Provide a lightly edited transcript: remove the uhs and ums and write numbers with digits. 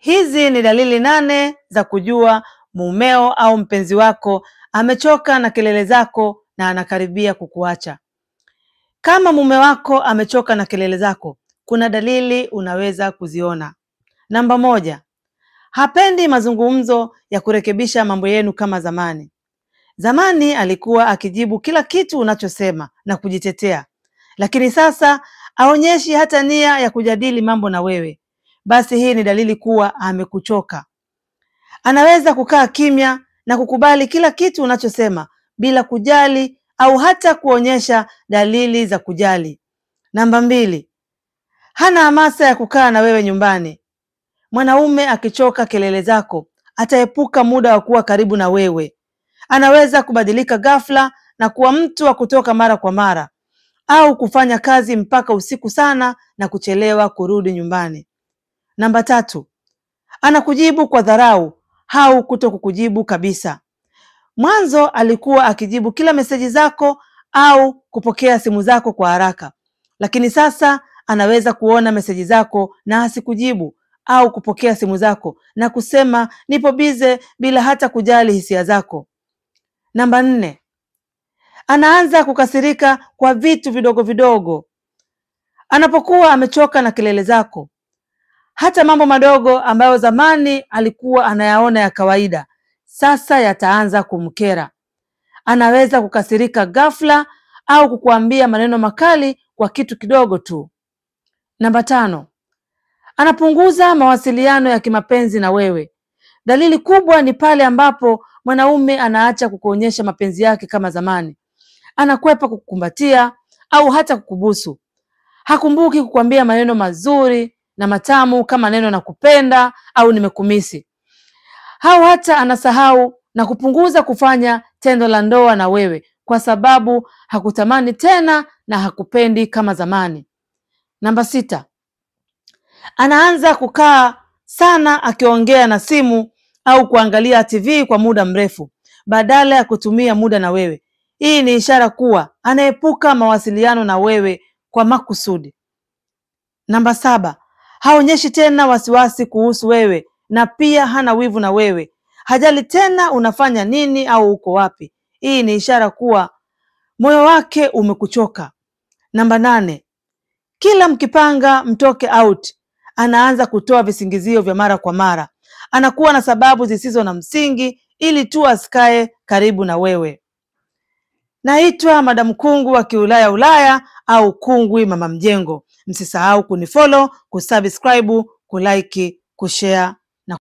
Hizi ni dalili 8 za kujua mumeo au mpenzi wako amechoka na kelele zako na anakaribia kukuacha. Kama mume wako amechoka na kelele zako, kuna dalili unaweza kuziona. Namba 1, hapendi mazungumzo ya kurekebisha mambo yenu kama zamani. Zamani alikuwa akijibu kila kitu unachosema na kujitetea, lakini sasa haonyeshi hata nia ya kujadili mambo na wewe. Basi hii ni dalili kuwa amekuchoka. Anaweza kukaa kimya na kukubali kila kitu unachosema bila kujali au hata kuonyesha dalili za kujali. Namba 2, hana hamasa ya kukaa na wewe nyumbani. Mwanaume akichoka kelele zako, ataepuka muda wa kuwa karibu na wewe. Anaweza kubadilika ghafla na kuwa mtu wa kutoka mara kwa mara, au kufanya kazi mpaka usiku sana na kuchelewa kurudi nyumbani. Namba 3, anakujibu kwa dharau au kutokukujibu kabisa. Mwanzo alikuwa akijibu kila meseji zako au kupokea simu zako kwa haraka, lakini sasa anaweza kuona meseji zako na asikujibu au kupokea simu zako na kusema nipo bize bila hata kujali hisia zako. Namba 4, anaanza kukasirika kwa vitu vidogo vidogo. Anapokuwa amechoka na kelele zako, hata mambo madogo ambayo zamani alikuwa anayaona ya kawaida, sasa yataanza kumkera. Anaweza kukasirika ghafla au kukuambia maneno makali kwa kitu kidogo tu. Namba 5, anapunguza mawasiliano ya kimapenzi na wewe. Dalili kubwa ni pale ambapo mwanaume anaacha kukuonyesha mapenzi yake kama zamani. Anakwepa kukukumbatia au hata kukubusu. Hakumbuki kukuambia maneno mazuri na matamu kama neno nakupenda au nimekumisi. Au hata anasahau na kupunguza kufanya tendo la ndoa na wewe kwa sababu hakutamani tena na hakupendi kama zamani. Namba 6, anaanza kukaa sana akiongea na simu au kuangalia TV kwa muda mrefu badala ya kutumia muda na wewe. Hii ni ishara kuwa anaepuka mawasiliano na wewe kwa makusudi. Namba 7, haonyeshi tena wasiwasi kuhusu wewe na pia hana wivu na wewe. Hajali tena unafanya nini au uko wapi. Hii ni ishara kuwa moyo wake umekuchoka. Namba 8, kila mkipanga mtoke out, anaanza kutoa visingizio vya mara kwa mara. Anakuwa na sababu zisizo na msingi ili tu asikae karibu na wewe. Naitwa Madam Kungwi wa Kiulaya au Kungwi Mama Mjengo. Msisahau kunifollow, kusubscribe, kulike, kushare